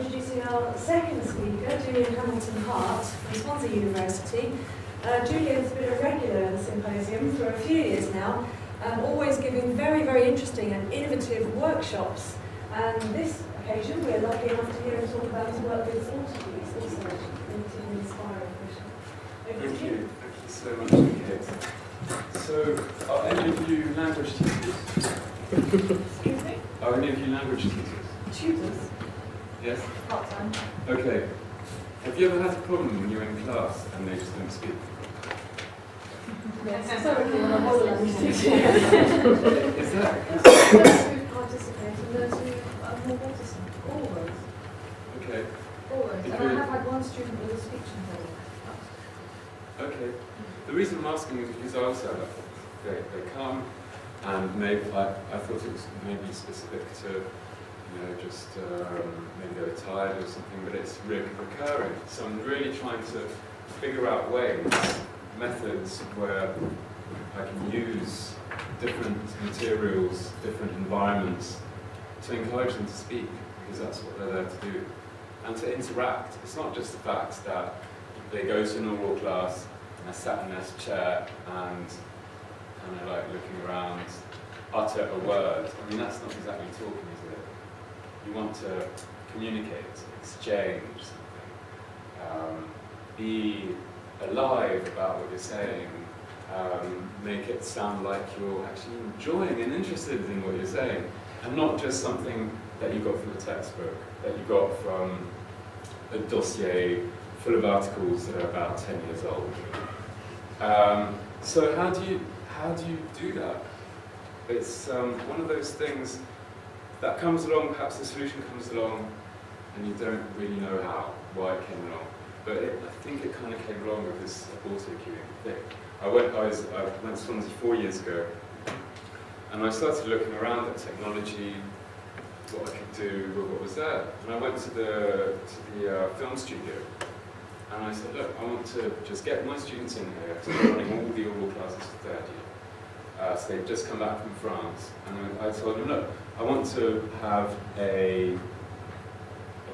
introducing our second speaker, Julien Hamilton-Hart from Swansea University. Julien's been a regular in the Symposium for a few years now, always giving very, very interesting and innovative workshops. And this occasion, we're lucky enough to hear him talk about his work with Autocues, also an inspiring question. Thank you so much, Kate. So, are any of you language teachers? Excuse me? Are any of you language teachers? Tutors? Yes? Part-time. Okay. Have you ever had a problem when you're in class and they just don't speak? Yes, historically, when I was a language teacher. Is that? Those who participate and those who are more reticent. Always. Okay. Always. And I have had one student with a speech impediment. Okay. The reason I'm asking is because I also have they come and maybe I thought it was maybe specific to just maybe they were tired or something, but it's recurring. So I'm really trying to figure out ways, methods where I can use different materials, different environments to encourage them to speak, because that's what they're there to do. And to interact. It's not just the fact that they go to an oral class and I sat in this chair and kind of like looking around, utter a word. I mean, that's not exactly talking, is it? You want to communicate, exchange something, be alive about what you're saying, make it sound like you're actually enjoying and interested in what you're saying, and not just something that you got from a textbook, that you got from a dossier full of articles that are about 10 years old. So how do you do that? It's one of those things that comes along, perhaps the solution comes along, and you don't really know why it came along. But I think it kind of came along with this auto-cueing thing. I went to Swansea 4 years ago, and I started looking around at technology, what I could do, what was there. And I went to the film studio, and I said, look, I want to just get my students in here, because I'm running all the oral classes for third year. So they've just come back from France, and I told them, look, I want to have a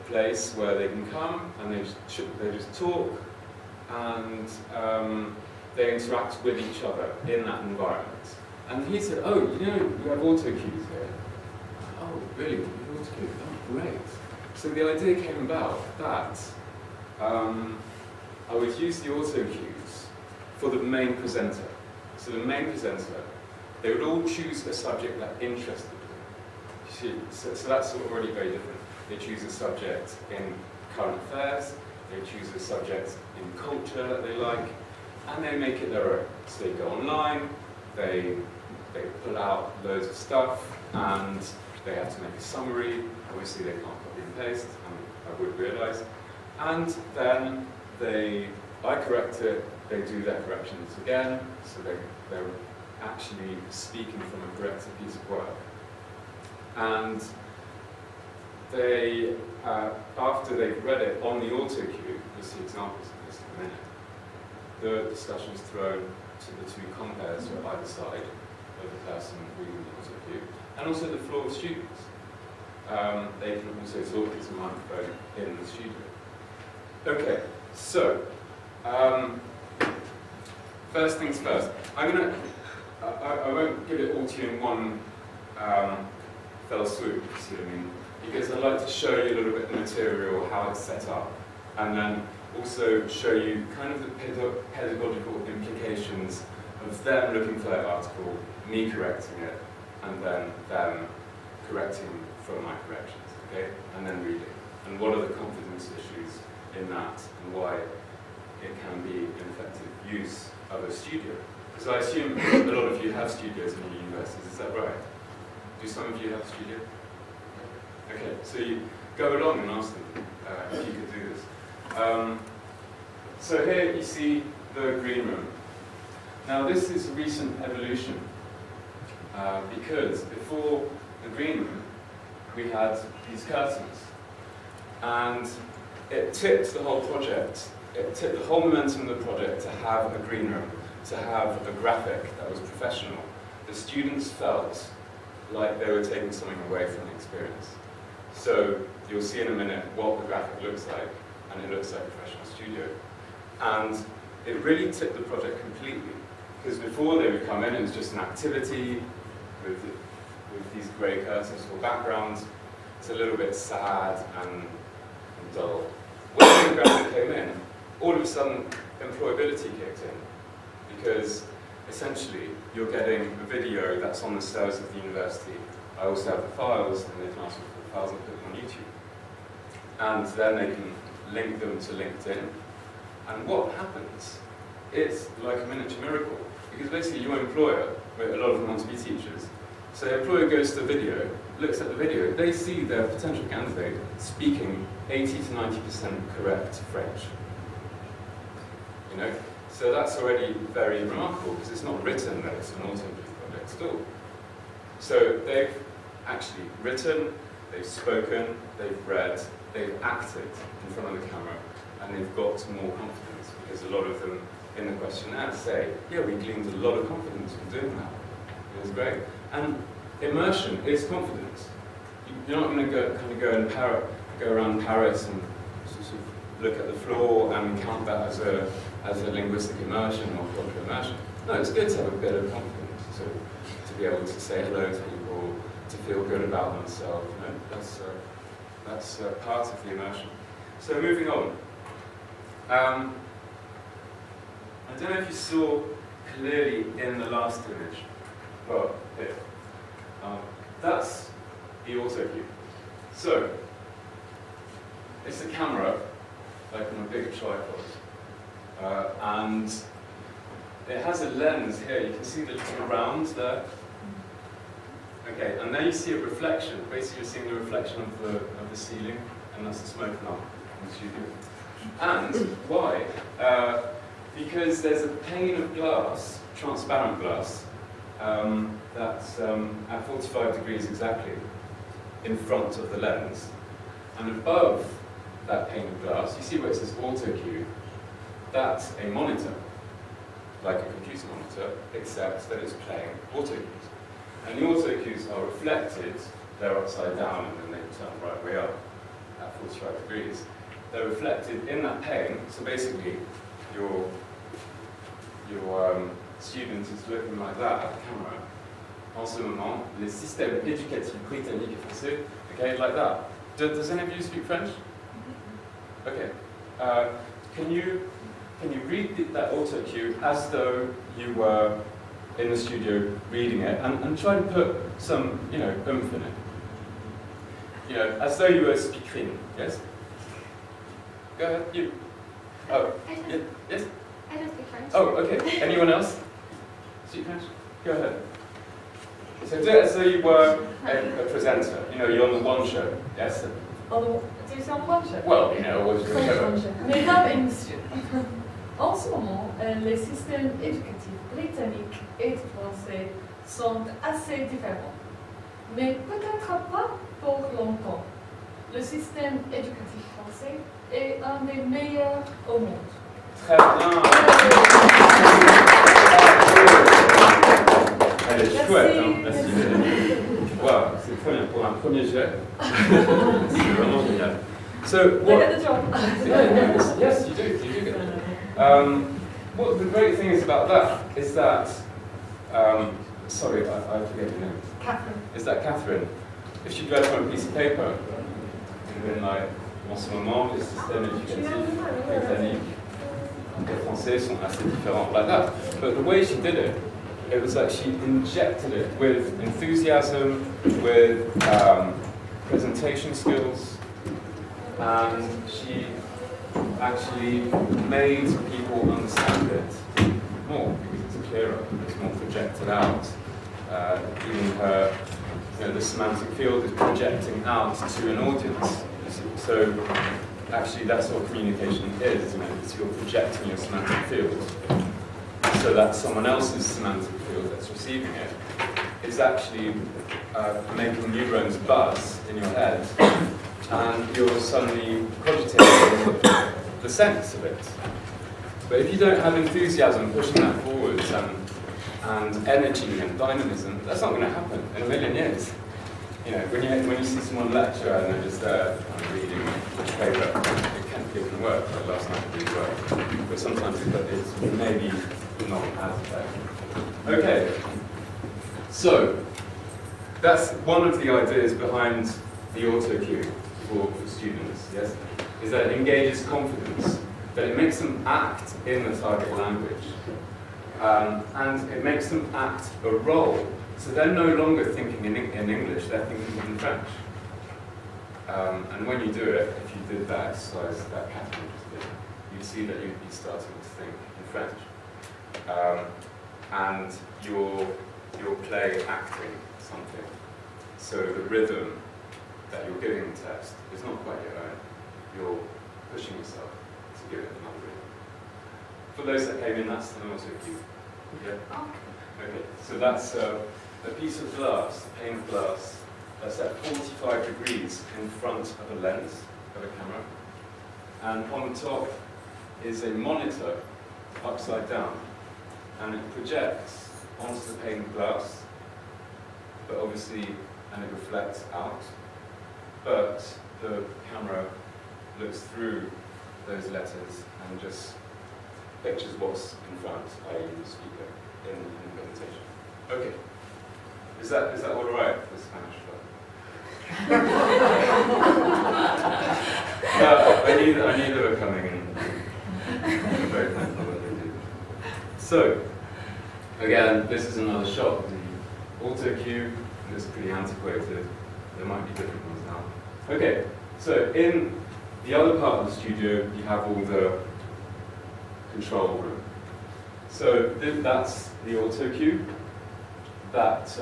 place where they can come and they just talk and they interact with each other in that environment. And he said, oh, we have Autocues here. Oh, really? We have Autocues? Oh, great. So the idea came about that I would use the Autocues for the main presenter. So the main presenter, they would all choose a subject that interested them. So that's already very different. They choose a subject in current affairs, they choose a subject in culture that they like, and they make it their own. So they go online, they pull out loads of stuff, and they have to make a summary. Obviously they can't copy and paste, I would realise. And then I correct it, they do their corrections again, so they're actually speaking from a corrected piece of work. And they, after they've read it on the Autocue, you'll see examples of this in a minute, the discussion is thrown to the two compares who are either side of the person reading the Autocue, and also the floor of students. They can also talk into a microphone in the studio. Okay, so, first things first. I won't give it all to you in one fell swoop, you see what I mean? Because I'd like to show you a little bit of the material, how it's set up, and then also show you kind of the pedagogical implications of them looking for their article, me correcting it, and then them correcting from my corrections, okay? And then reading. And what are the confidence issues in that, and why it can be an effective use of a studio. Because I assume a lot of you have studios in your universities, is that right? Do some of you have a studio? Okay, so you go along and ask them if you could do this. So here you see the green room. Now this is a recent evolution because before the green room we had these curtains, and it tipped the whole project, it tipped the whole momentum of the project to have a green room, to have a graphic that was professional. The students felt like they were taking something away from the experience. So you'll see in a minute what the graphic looks like, and it looks like a professional studio. And it really tipped the project completely, because before they would come in, it was just an activity with these grey curtains or backgrounds. It's a little bit sad and dull. When the graphic came in, all of a sudden employability kicked in, because essentially you're getting a video that's on the stairs of the university. I also have the files, and they can ask me for the files and put them on YouTube. And then they can link them to LinkedIn. And what happens? It's like a miniature miracle. Because basically your employer, where a lot of them want to be teachers, so the employer goes to the video, looks at the video, they see their potential candidate speaking 80 to 90% correct French. You know? So that's already very remarkable, because it's not written that it's an Autocues project at all. So they've actually written, they've spoken, they've read, they've acted in front of the camera, and they've got more confidence, because a lot of them in the questionnaire say, yeah, we gleaned a lot of confidence from doing that. It was great. And immersion is confidence. You're not going to go around Paris and sort of look at the floor and count that as a linguistic immersion or cultural immersion. No, it's good to have a bit of confidence, to be able to say hello to people, to feel good about themselves. You know? That's part of the immersion. So moving on. I don't know if you saw clearly in the last image. Well, here. That's the Autocue. So, it's a camera, like on a big tripod. And it has a lens here. You can see the little round there. Okay, and there you see a reflection. Basically, you're seeing the reflection of the ceiling, and that's the smoke alarm in the studio. And why? Because there's a pane of glass, transparent glass, that's at 45 degrees exactly in front of the lens. And above that pane of glass, you see where it says Autocue, that's a monitor, like a computer monitor, except that it's playing Autocues. And the Autocues are reflected, they're upside down, and then they turn right way up at 45 degrees. They're reflected in that pane, so basically your student is looking like that at the camera. En ce moment, les systèmes éducatifs britanniques et français, okay, like that. Does any of you speak French? Okay. Can you read that Autocue as though you were in the studio reading it, and try to put some, oomph in it? As though you were speaking. Yes. Go ahead. You. Oh. Yes. I don't speak French. Oh, okay. Anyone else? Speak French? Go ahead. So do it as though you were a presenter. You're on the One Show. Yes. Tu es en One Show. Well, whichever. Mesdames et messieurs, en ce moment, les systèmes éducatifs britanniques et français sont assez différents, mais peut-être pas pour longtemps. Le système éducatif français est un des meilleurs au monde. Très bien. Elle est chouette, hein. Merci. Wow, c'est très bien pour un premier jet. C'est vraiment génial. So, I get the job. Yes, you do get it. What the great thing is about that is that, sorry, I forget your name. Catherine. Is that Catherine? If she'd read on a piece of paper, it would have been like, en ce moment, les systèmes éducatifs britanniques et français sont assez différents, like that. But the way she did it, it was like she injected it with enthusiasm, with presentation skills, and she actually made people understand it more, because it's clearer, it's more projected out. Even her, the semantic field is projecting out to an audience. So actually that's what communication is, isn't it? It's you're projecting your semantic field, so that someone else's semantic field that's receiving it is actually making neurons buzz in your head, and you're suddenly cogitating the sense of it. But if you don't have enthusiasm pushing that forwards and energy and dynamism, that's not going to happen in a million years. you know, when you see someone lecture and they're just there kind of reading a paper, it can work. Like last night it didn't work. But sometimes it's maybe not as effective. Okay. So, that's one of the ideas behind the Autocue for students, yes? Is that it engages confidence, that it makes them act in the target language, and it makes them act a role. So they're no longer thinking in English, they're thinking in French. And when you do it, if you did that exercise, that Catherine just did, you'd see that you'd be starting to think in French. And you're play acting something. So the rhythm that you're giving the text is not quite your own. You're pushing yourself to give it another rhythm. For those that came in, that's an Autocue. Yeah? Okay, so that's a piece of glass, a pane of glass, that's at 45 degrees in front of a lens of a camera. And on the top is a monitor upside down. And it projects onto the pane of glass, but obviously, and it reflects out. But the camera looks through those letters and just pictures what's in front, i.e. the speaker, in the presentation. Okay. Is that all right for Spanish club? No, I knew they were coming in. I'm very thankful that they did. So, again, this is another shot. The Autocue is pretty antiquated. There might be different ones now. Okay, so in the other part of the studio, you have all the control room. So that's the Autocue that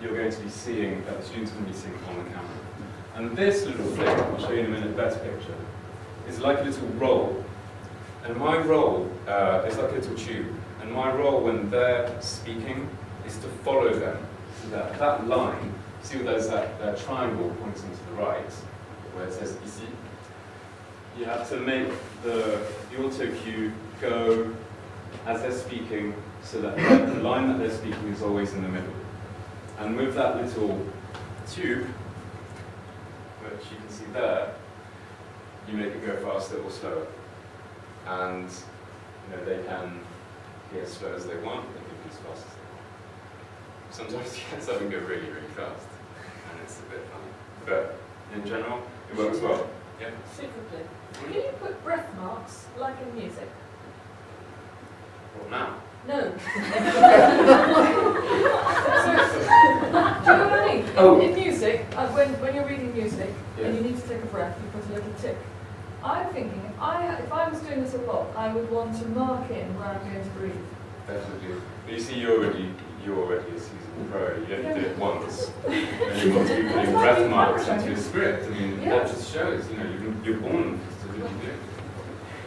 you're going to be seeing, that the students are going to be seeing on the camera. And this little thing, I'll show you in a minute, better picture, is like a little roll. And my role is like a little tube. And my role when they're speaking is to follow them. So that line, see where there's that triangle pointing to the right, where it says ici. You have to make the Autocue go as they're speaking, so that the line that they're speaking is always in the middle. And with that little tube, which you can see there, you make it go faster or slower. And they can get as slow as they want, they can be as fast as they want. Sometimes you get something go really, really fast, and it's a bit funny. But in general, it works well. Yeah? Superbly. Can you put breath marks, like in music? What now? No. Do you know what I mean? In music, when you're reading music, and you need to take a breath, you put a little tick. I'm thinking, if I was doing this a lot, I would want to mark in where I'm going to breathe. Definitely. But you see, you're already a seasoned pro. You only did it once. And you've got to be putting breath marks into your script. I mean, that just shows, you're born to do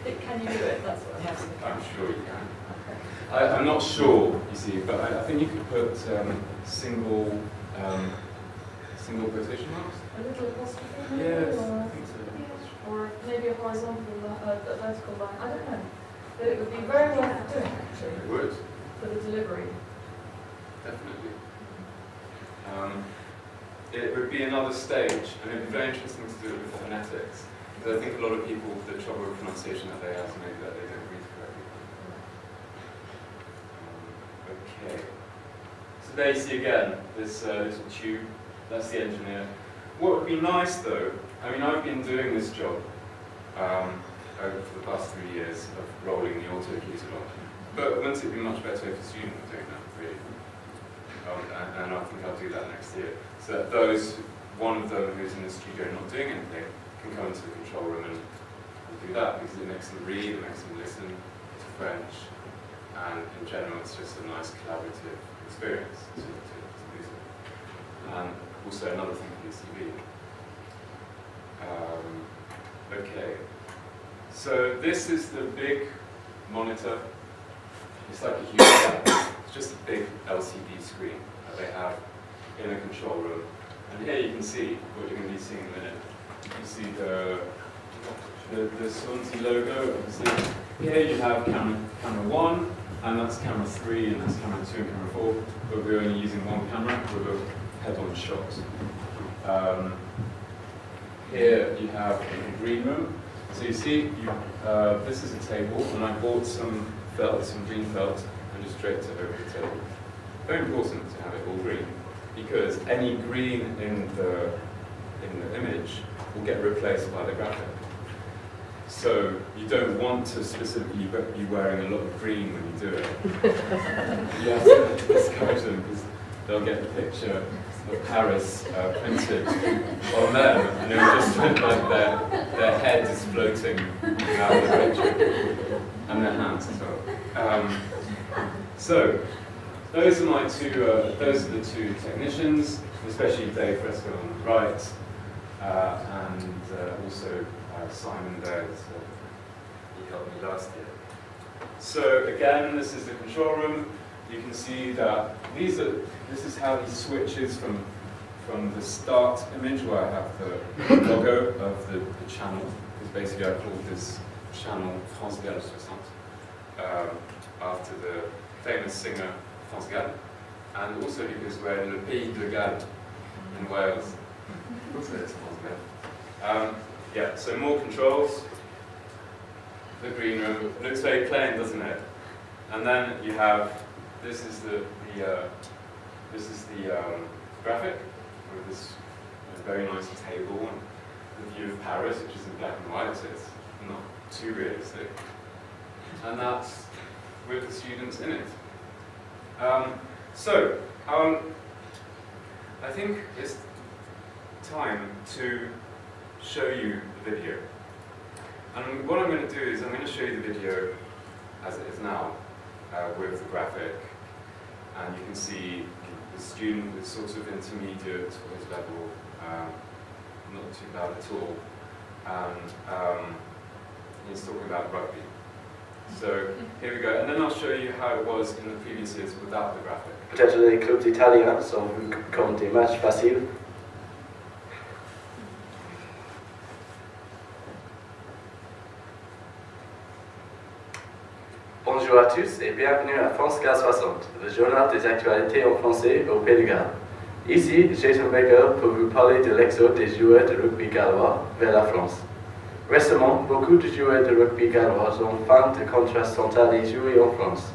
it. Can you do it? That's what I'm asking. I'm sure you can. I'm not sure, you see, but I think you could put single quotation marks. A little apostrophe? Yes, I think so. Or maybe a horizontal, a vertical line. I don't know. But it would be very worth doing, actually. It would. For the delivery. Definitely. It would be another stage, and it would be very interesting to do it with phonetics. Because I think a lot of people, the trouble with pronunciation that they have is maybe that they don't read correctly. Okay. So there you see again, this little tube. That's the engineer. What would be nice though, I mean, I've been doing this job over for the past 3 years of rolling the Autocues a lot. But wouldn't it be much better if a student was doing that, really? And I think I'll do that next year. So that one of them who's in the studio not doing anything can come into the control room and do that, because it makes them read, it makes them listen to French, and in general it's just a nice collaborative experience to do so. And also another thing for the CV. Okay, so this is the big monitor. It's like a huge tablet. It's just a big LCD screen that they have in a control room. And here you can see what you're going to be seeing in a minute. You can see the Swansea logo, obviously. Here you have camera 1, and that's camera 3, and that's camera 2 and camera 4. But we're only using one camera with a head-on shot. Here you have a green room. So you see, this is a table, and I bought some felt, some green felt, and just draped it over the table. Very important to have it all green, because any green in the image will get replaced by the graphic. So you don't want to specifically be wearing a lot of green when you do it. You have to discourage them, because they'll get the picture of Paris printed on them, and it will just look like their head is floating out of the picture, and their hands as well. So those are my two. Those are the two technicians, especially Dave Fresco on the right, and also Simon there. He helped me last year. So again, this is the control room. You can see that this is how he switches from the start image, where I have the logo of the channel, because basically I called this channel France Galles 60, after the famous singer France Gall, and also because we're in Le Pays de Galles in Wales. Also it's France Gall. Yeah, so more controls. The green room looks very plain, doesn't it? And then you have this is the graphic with this very nice table and the view of Paris, which is in black and white, so it's not too realistic. And that's with the students in it. I think it's time to show you the video. And what I'm going to do is I'm going to show you the video as it is now, with the graphic, and you can see the student is sort of intermediate for his level, not too bad at all, and he's talking about rugby. So here we go, and then I'll show you how it was in the previous years without the graphic. Peut-être les clubs italiens sont vus comme des matchs faciles. Bonjour à tous et bienvenue à France Galles 60, le journal des actualités en français au Pays de Galles. Ici, Jason Baker pour vous parler de l'exode des joueurs de rugby gallois vers la France. Récemment, beaucoup de joueurs de rugby gallois ont fin de contrat sont allés jouer en France.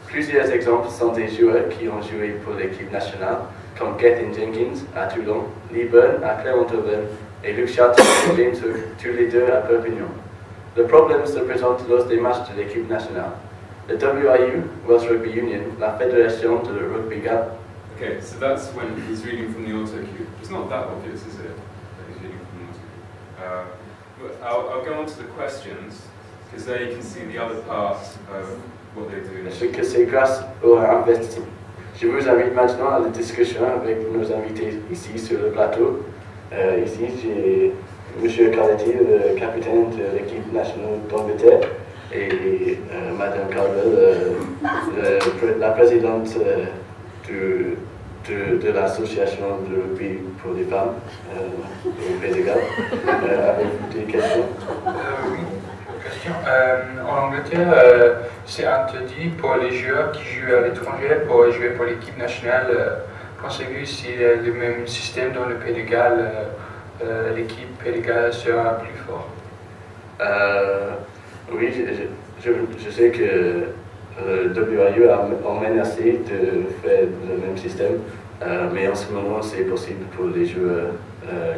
Plusieurs exemples sont des joueurs qui ont joué pour l'équipe nationale, comme Gethin Jenkins à Toulon, Lee Byrne à Clermont-Auvergne et Luc Chateau et James Hook, tous les deux à Perpignan. Le problème se présente lors des matchs de l'équipe nationale. The WRU, Welsh Rugby Union, la fédération de rugby gallois. Okay, so that's when he's reading from the Autocue. It's not that obvious, is it? That he's reading from the Autocue. But I'll go on to the questions, because there you can see the other part of what they do. Je sais que c'est grâce au investissement. Je vous invite maintenant à la discussion avec nos invités ici sur le plateau. Ici, j'ai M. Carletti, le capitaine de l'équipe nationale d'Angleterre, et Madame Caldwell, la présidente de l'association de rugby pour les femmes au Pays de Galles. Avez-vous des questions? Oui, question. En Angleterre, c'est interdit pour les joueurs qui jouent à l'étranger pour jouer pour l'équipe nationale. Pensez-vous que c'est le même système dans le Pays de Galles, l'équipe Pays de Galles sera plus forte? Oui, je sais que le WRU a menacé de faire le même système, mais en ce moment c'est possible pour les joueurs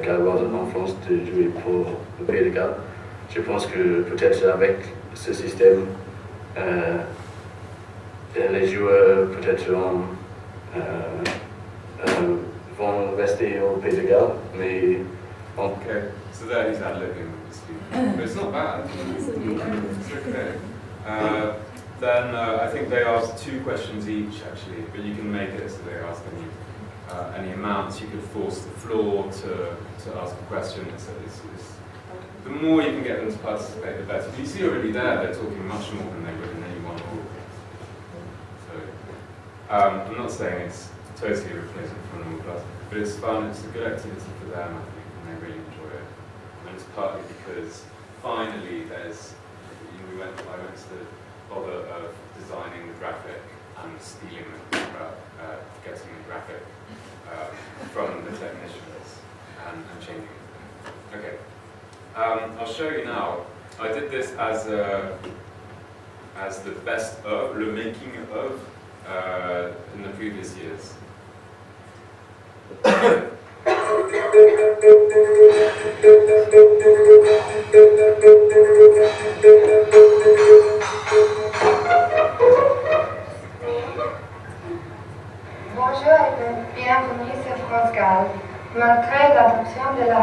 gallois en France de jouer pour le Pays de Galles. Je pense que peut-être avec ce système, les joueurs peut-être vont rester au Pays de Galles, mais okay, so there he's ad-libbing, but it's not bad. It's okay. Then I think they asked 2 questions each, actually, but you can make it so they ask any amounts. You could force the floor to ask a question. The more you can get them to participate, the better. You see already they're talking much more than they would in any one hall. So I'm not saying it's totally a replacement for a normal class, but it's fun. It's a good activity for them, I think, and they really enjoy it. And it's partly because finally I went to the bother of designing the graphic and stealing the getting the graphic from the technicians. and changing it. Okay. I'll show you now. I did this as the best of, le making of, in the previous years. Bonjour et bienvenue sur France Gall. Malgré l'adoption de la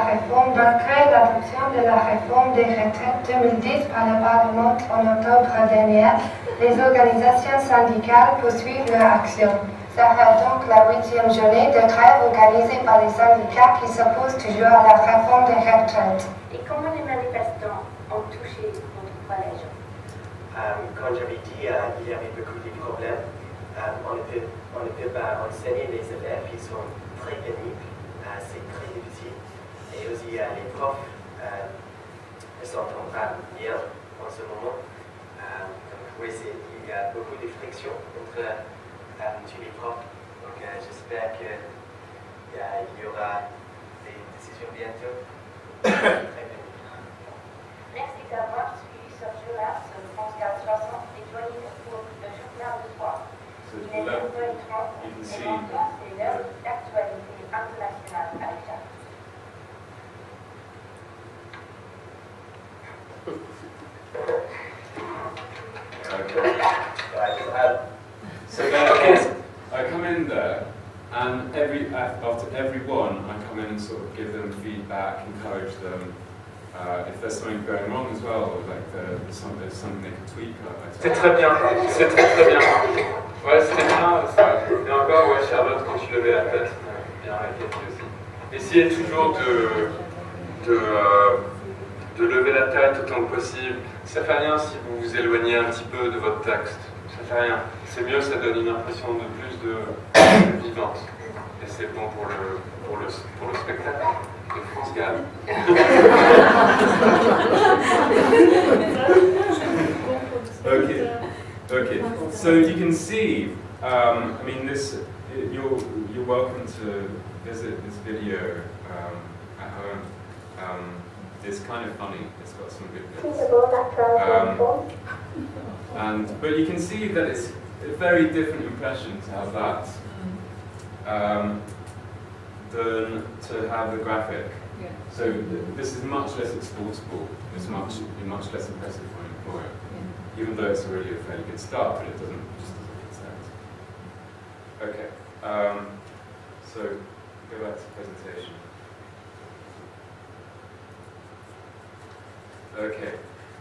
réforme des retraites 2010 par le Parlement en octobre dernier, les organisations syndicales poursuivent leur action. Sera donc la 8e journée de grève organisée par les syndicats qui s'opposent toujours à la réforme des retraites. Et comment les manifestants ont touché votre collège? Comme j'avais dit, il y avait beaucoup de problèmes. On ne peut pas enseigner les élèves, ils sont très pénibles. C'est très difficile. Et aussi, les profs ne s'entendent pas bien en ce moment. Donc, oui, il y a beaucoup de friction entre tous les profs. Donc, j'espère qu'il y aura des décisions bientôt. Très pénibles. Merci d'avoir suivi ce journal sur France Gall 60 et joignez pour le journal de soir. Il est 9h30 et maintenant c'est l'heure d'actualité internationale avec Jacques. So then I come in there, and after every one, I come in and sort of give them feedback, encourage them. If there's something going wrong as well, or like there's something they can tweak. C'est très bien, c'est très bien. Ouais, c'était bien ça. Et encore, ouais, Charlotte, quand tu levais la tête, bien réfléchi aussi. Essayez toujours de lever la tête autant que possible. Ça fait rien si vous vous éloignez un petit peu de votre texte. Ça fait rien. C'est mieux, ça donne une impression de plus de vivante. Et c'est bon pour le spectacle de France Gall. Okay. So you can see, I mean, you're welcome to visit this video at home. It's kind of funny. It's got some good bits. But you can see that it's a very different impression to have that than to have the graphic. Yeah. So this is much less exportable. It's much less impressive for an employer. Even though it's already a fairly good start, but it just doesn't make sense. Okay, so go back to presentation. Okay,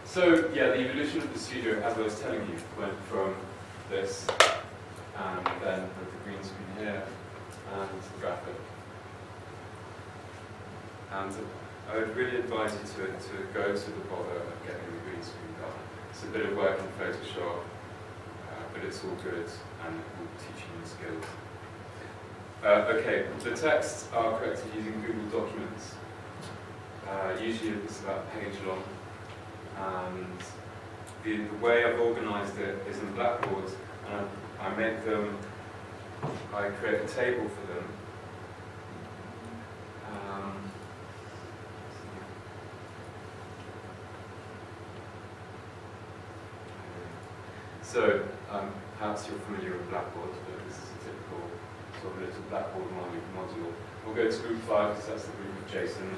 so yeah, the evolution of the studio, as I was telling you, went from this, and then with the green screen here, and the graphic. And I would really advise you to go to the bother of getting the green screen done. It's a bit of work in Photoshop, but it's all good and it will teach you new skills. Okay, the texts are corrected using Google Documents. Usually it's about a page long. And the way I've organized it is in Blackboard, and I create a table for them. So, perhaps you're familiar with Blackboard, but this is a typical sort of little Blackboard module. We'll go to group 5, because that's the group of Jason,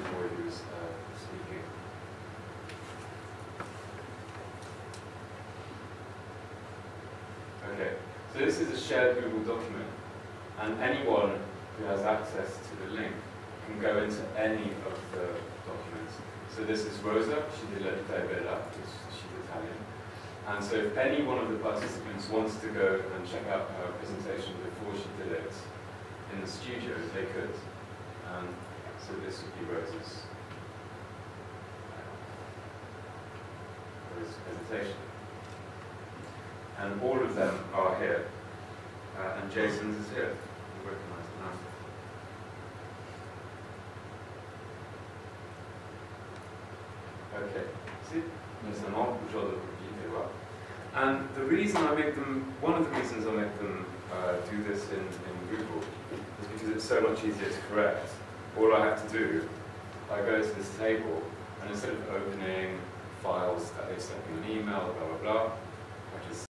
who's speaking. Okay, so this is a shared Google document, and anyone who has access to the link can go into any of the documents. So this is Rosa, she did la tabella, she's Italian. And so if any one of the participants wants to go and check out her presentation before she did it in the studio, they could. So this would be Rose's presentation. And all of them are here. And Jason's is here. You recognize it now. Okay. See? And the reason I make them, one of the reasons I make them do this in Google is because it's so much easier to correct. all I have to do, I go to this table, and instead of opening files that they sent me an email, blah, blah, blah,